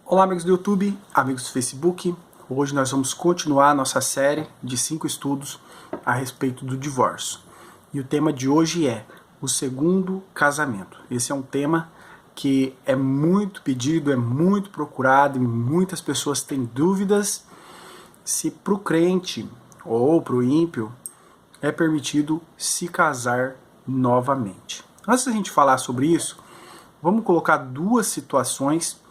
Olá, amigos do YouTube, amigos do Facebook. Hoje nós vamos continuar a nossa série de 5 estudos a respeito do divórcio. E o tema de hoje é o segundo casamento. Esse é um tema que é muito pedido, é muito procurado e muitas pessoas têm dúvidas se para o crente ou para o ímpio é permitido se casar novamente. Antes da gente falar sobre isso, vamos colocar duas situações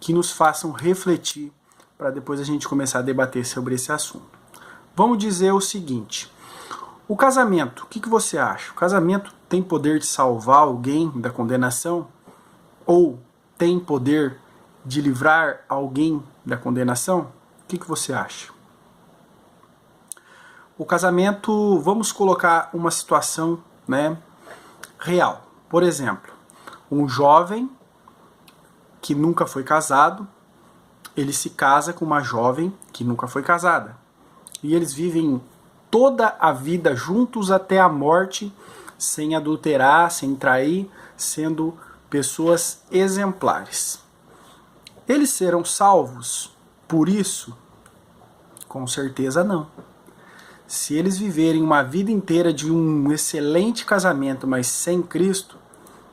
que nos façam refletir para depois a gente começar a debater sobre esse assunto. Vamos dizer o seguinte: o casamento, o que você acha? O casamento tem poder de salvar alguém da condenação? Ou tem poder de livrar alguém da condenação? O que você acha? O casamento, vamos colocar uma situação, real. Por exemplo, um jovem que nunca foi casado, ele se casa com uma jovem que nunca foi casada. E eles vivem toda a vida juntos até a morte, sem adulterar, sem trair, sendo pessoas exemplares. Eles serão salvos por isso? Com certeza não. Se eles viverem uma vida inteira de um excelente casamento, mas sem Cristo,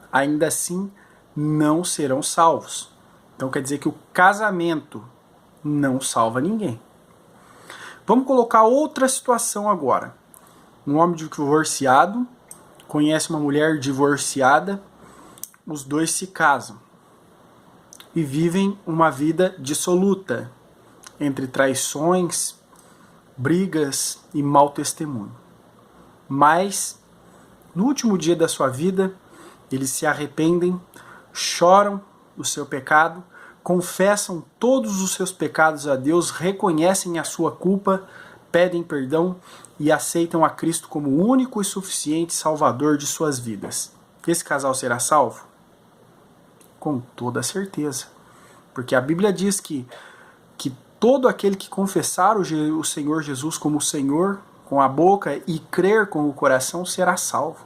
ainda assim não serão salvos. Então quer dizer que o casamento não salva ninguém. Vamos colocar outra situação agora. Um homem divorciado conhece uma mulher divorciada, os dois se casam e vivem uma vida dissoluta, entre traições, brigas e mau testemunho. Mas, no último dia da sua vida, eles se arrependem, choram o seu pecado, confessam todos os seus pecados a Deus, reconhecem a sua culpa, pedem perdão e aceitam a Cristo como o único e suficiente Salvador de suas vidas. Esse casal será salvo? Com toda certeza. Porque a Bíblia diz que todo aquele que confessar o Senhor Jesus como Senhor com a boca e crer com o coração será salvo.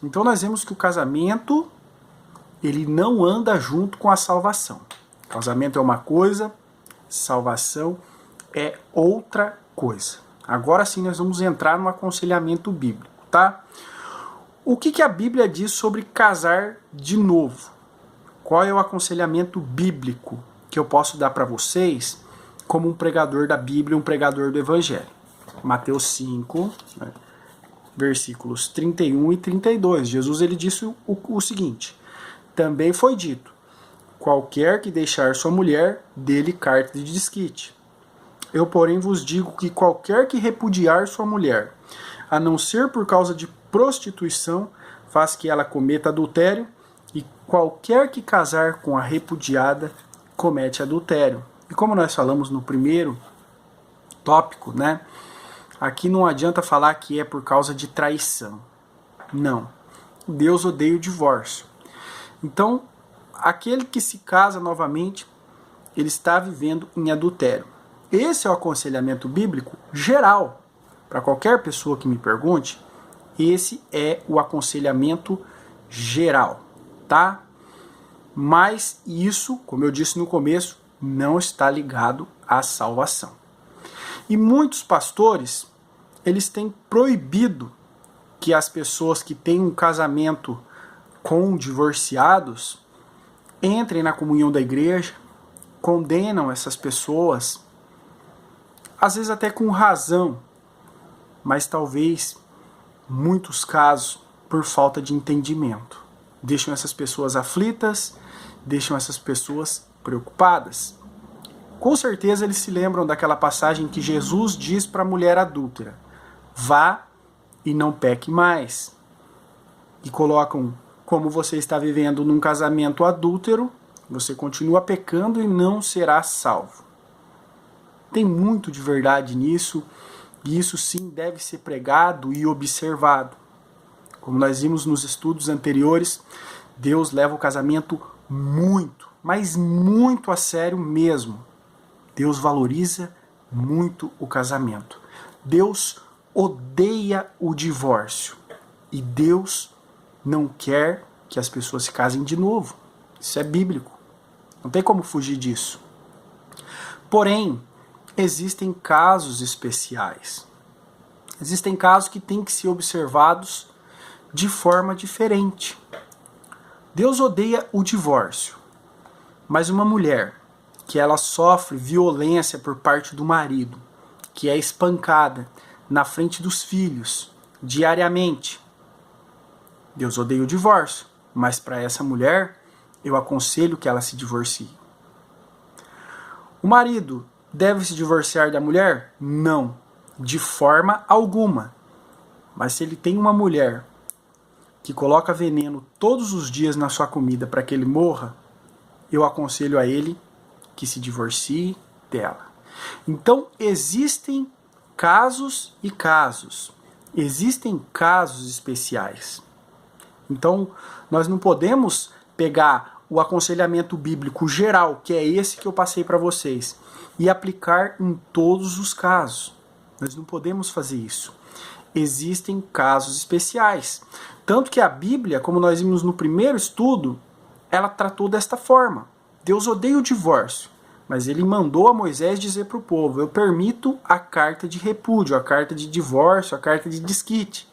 Então nós vemos que o casamento, ele não anda junto com a salvação. Casamento é uma coisa, salvação é outra coisa. Agora sim nós vamos entrar no aconselhamento bíblico, tá? O que a Bíblia diz sobre casar de novo? Qual é o aconselhamento bíblico que eu posso dar para vocês como um pregador da Bíblia, um pregador do Evangelho? Mateus 5, versículos 31 e 32. Jesus ele disse o seguinte: também foi dito, qualquer que deixar sua mulher, dê-lhe carta de desquite. Eu, porém, vos digo que qualquer que repudiar sua mulher, a não ser por causa de prostituição, faz que ela cometa adultério, e qualquer que casar com a repudiada, comete adultério. E como nós falamos no primeiro tópico, aqui não adianta falar que é por causa de traição. Não. Deus odeia o divórcio. Então, aquele que se casa novamente, ele está vivendo em adultério. Esse é o aconselhamento bíblico geral. Para qualquer pessoa que me pergunte, esse é o aconselhamento geral, tá? Mas isso, como eu disse no começo, não está ligado à salvação. E muitos pastores, eles têm proibido que as pessoas que têm um casamento com divorciados entrem na comunhão da igreja, condenam essas pessoas, às vezes até com razão, mas talvez, muitos casos, por falta de entendimento. Deixam essas pessoas aflitas, deixam essas pessoas preocupadas. Com certeza eles se lembram daquela passagem que Jesus diz para a mulher adúltera: vá e não peque mais. E colocam: como você está vivendo num casamento adúltero, você continua pecando e não será salvo. Tem muito de verdade nisso, e isso sim deve ser pregado e observado. Como nós vimos nos estudos anteriores, Deus leva o casamento muito, mas muito a sério mesmo. Deus valoriza muito o casamento. Deus odeia o divórcio. E Deus não quer que as pessoas se casem de novo. Isso é bíblico. Não tem como fugir disso. Porém, existem casos especiais. Existem casos que têm que ser observados de forma diferente. Deus odeia o divórcio, mas uma mulher que ela sofre violência por parte do marido, que é espancada na frente dos filhos diariamente, Deus odeia o divórcio, mas para essa mulher eu aconselho que ela se divorcie. O marido deve se divorciar da mulher? Não, de forma alguma. Mas se ele tem uma mulher que coloca veneno todos os dias na sua comida para que ele morra, eu aconselho a ele que se divorcie dela. Então, existem casos e casos. Existem casos especiais. Então, nós não podemos pegar o aconselhamento bíblico geral, que é esse que eu passei para vocês, e aplicar em todos os casos. Nós não podemos fazer isso. Existem casos especiais. Tanto que a Bíblia, como nós vimos no primeiro estudo, ela tratou desta forma. Deus odeia o divórcio, mas ele mandou a Moisés dizer para o povo: eu permito a carta de repúdio, a carta de divórcio, a carta de desquite,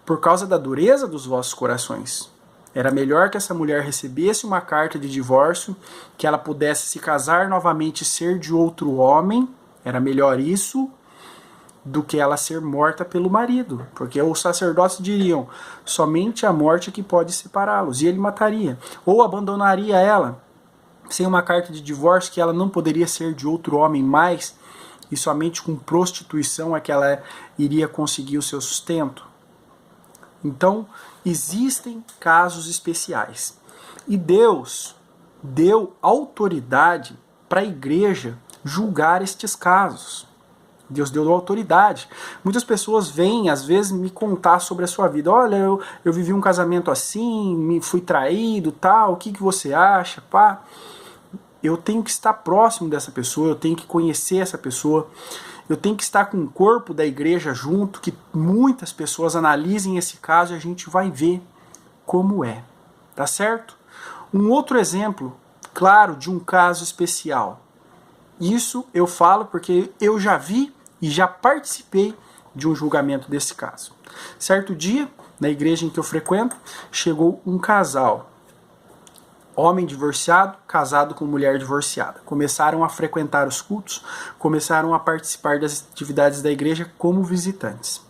por causa da dureza dos vossos corações. Era melhor que essa mulher recebesse uma carta de divórcio, que ela pudesse se casar novamente e ser de outro homem. Era melhor isso do que ela ser morta pelo marido, porque os sacerdotes diriam: somente a morte que pode separá-los, e ele mataria, ou abandonaria ela sem uma carta de divórcio, que ela não poderia ser de outro homem mais, e somente com prostituição é que ela iria conseguir o seu sustento. Então, existem casos especiais. E Deus deu autoridade para a igreja julgar estes casos. Deus deu autoridade. Muitas pessoas vêm, às vezes, me contar sobre a sua vida. Olha, eu vivi um casamento assim, me fui traído, tal, o que você acha? Pá. Eu tenho que estar próximo dessa pessoa, eu tenho que conhecer essa pessoa, eu tenho que estar com o corpo da igreja junto, que muitas pessoas analisem esse caso e a gente vai ver como é. Tá certo? Um outro exemplo, claro, de um caso especial. Isso eu falo porque eu já vi e já participei de um julgamento desse caso. Certo dia, na igreja em que eu frequento, chegou um casal, homem divorciado, casado com mulher divorciada. Começaram a frequentar os cultos, começaram a participar das atividades da igreja como visitantes.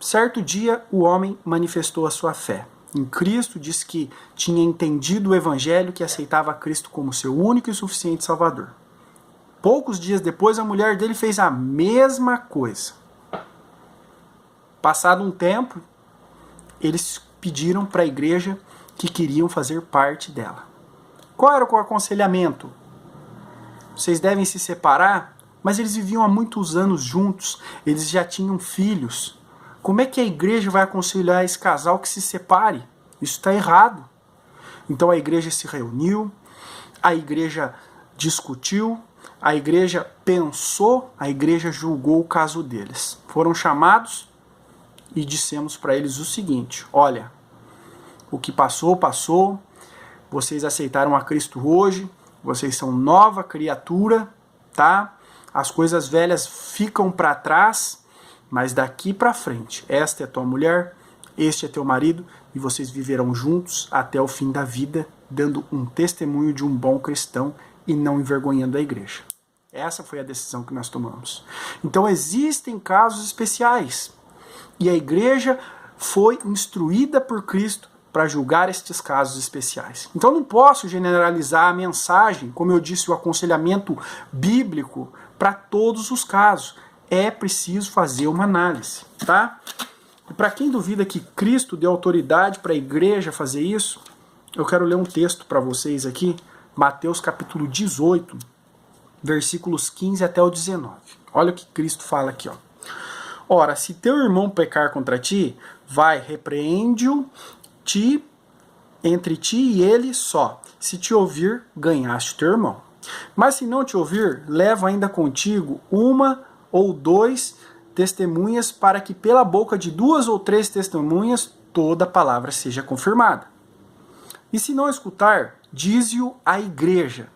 Certo dia, o homem manifestou a sua fé em Cristo, disse que tinha entendido o evangelho, que aceitava Cristo como seu único e suficiente Salvador. Poucos dias depois, a mulher dele fez a mesma coisa. Passado um tempo, eles pediram para a igreja que queriam fazer parte dela. Qual era o aconselhamento? Vocês devem se separar, mas eles viviam há muitos anos juntos, eles já tinham filhos. Como é que a igreja vai aconselhar esse casal que se separe? Isso está errado. Então a igreja se reuniu, a igreja discutiu, a igreja pensou, a igreja julgou o caso deles. Foram chamados e dissemos para eles o seguinte: olha, o que passou, passou, vocês aceitaram a Cristo hoje, vocês são nova criatura, tá? As coisas velhas ficam para trás, mas daqui para frente, esta é tua mulher, este é teu marido, e vocês viverão juntos até o fim da vida, dando um testemunho de um bom cristão e não envergonhando a igreja. Essa foi a decisão que nós tomamos. Então existem casos especiais, e a igreja foi instruída por Cristo para julgar estes casos especiais. Então não posso generalizar a mensagem, como eu disse, o aconselhamento bíblico para todos os casos. É preciso fazer uma análise, tá? E para quem duvida que Cristo deu autoridade para a igreja fazer isso, eu quero ler um texto para vocês aqui, Mateus capítulo 18, versículos 15 até o 19. Olha o que Cristo fala aqui, ó. Ora, se teu irmão pecar contra ti, vai, repreende-o entre ti e ele só. Se te ouvir, ganhaste teu irmão. Mas se não te ouvir, leva ainda contigo uma ou dois testemunhas, para que pela boca de 2 ou 3 testemunhas toda a palavra seja confirmada. E se não escutar, dize-o à igreja.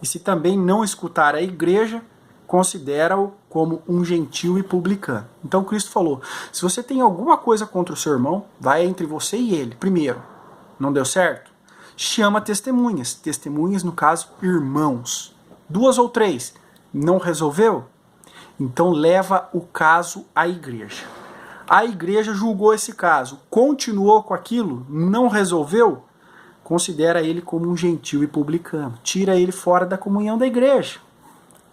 E se também não escutar a igreja, considera-o como um gentil e publicano. Então Cristo falou, se você tem alguma coisa contra o seu irmão, vai entre você e ele. Primeiro, não deu certo? Chama testemunhas. Testemunhas, no caso, irmãos. 2 ou 3. Não resolveu? Então leva o caso à igreja. A igreja julgou esse caso, continuou com aquilo, não resolveu? Considera ele como um gentil e publicano. Tira ele fora da comunhão da igreja.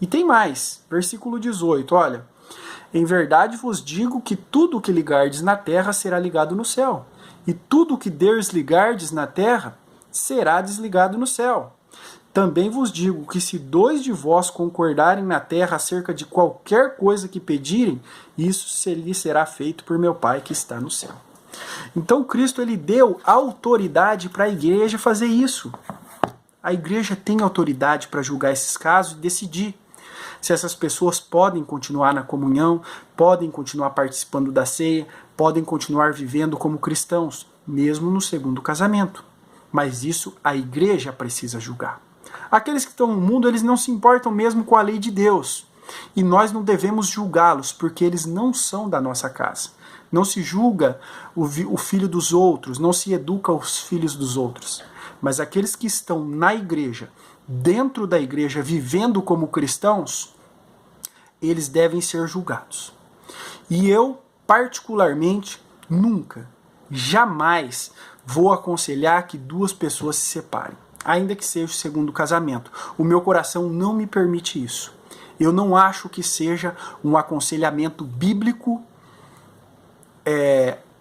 E tem mais, versículo 18, olha. Em verdade vos digo que tudo o que ligardes na terra será ligado no céu, e tudo o que desligardes na terra será desligado no céu. Também vos digo que se 2 de vós concordarem na terra acerca de qualquer coisa que pedirem, isso lhe será feito por meu Pai que está no céu. Então Cristo ele deu autoridade para a igreja fazer isso. A igreja tem autoridade para julgar esses casos e decidir se essas pessoas podem continuar na comunhão, podem continuar participando da ceia, podem continuar vivendo como cristãos, mesmo no segundo casamento. Mas isso a igreja precisa julgar. Aqueles que estão no mundo, eles não se importam mesmo com a lei de Deus. E nós não devemos julgá-los, porque eles não são da nossa casa. Não se julga o filho dos outros, não se educa os filhos dos outros. Mas aqueles que estão na igreja, dentro da igreja, vivendo como cristãos, eles devem ser julgados. E eu, particularmente, nunca, jamais vou aconselhar que 2 pessoas se separem, ainda que seja o segundo casamento. O meu coração não me permite isso. Eu não acho que seja um aconselhamento bíblico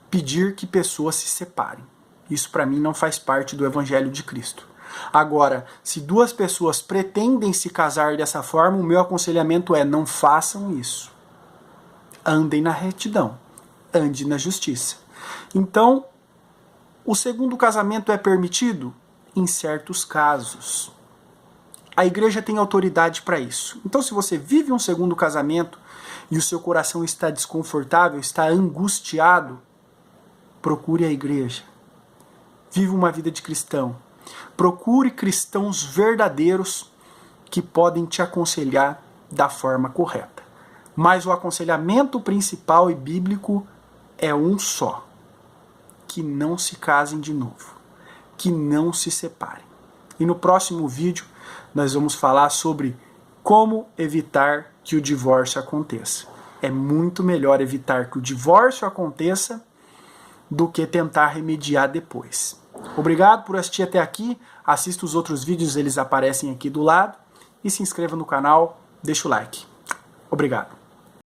pedir que pessoas se separem. Isso para mim não faz parte do Evangelho de Cristo. Agora, se 2 pessoas pretendem se casar dessa forma, o meu aconselhamento é: não façam isso. Andem na retidão, ande na justiça. Então, o segundo casamento é permitido? Em certos casos. A igreja tem autoridade para isso. Então, se você vive um segundo casamento e o seu coração está desconfortável, está angustiado, procure a igreja. Viva uma vida de cristão. Procure cristãos verdadeiros que podem te aconselhar da forma correta. Mas o aconselhamento principal e bíblico é um só: que não se casem de novo, que não se separem. E no próximo vídeo nós vamos falar sobre como evitar que o divórcio aconteça. É muito melhor evitar que o divórcio aconteça do que tentar remediar depois. Obrigado por assistir até aqui. Assista os outros vídeos, eles aparecem aqui do lado. E se inscreva no canal, deixa o like. Obrigado.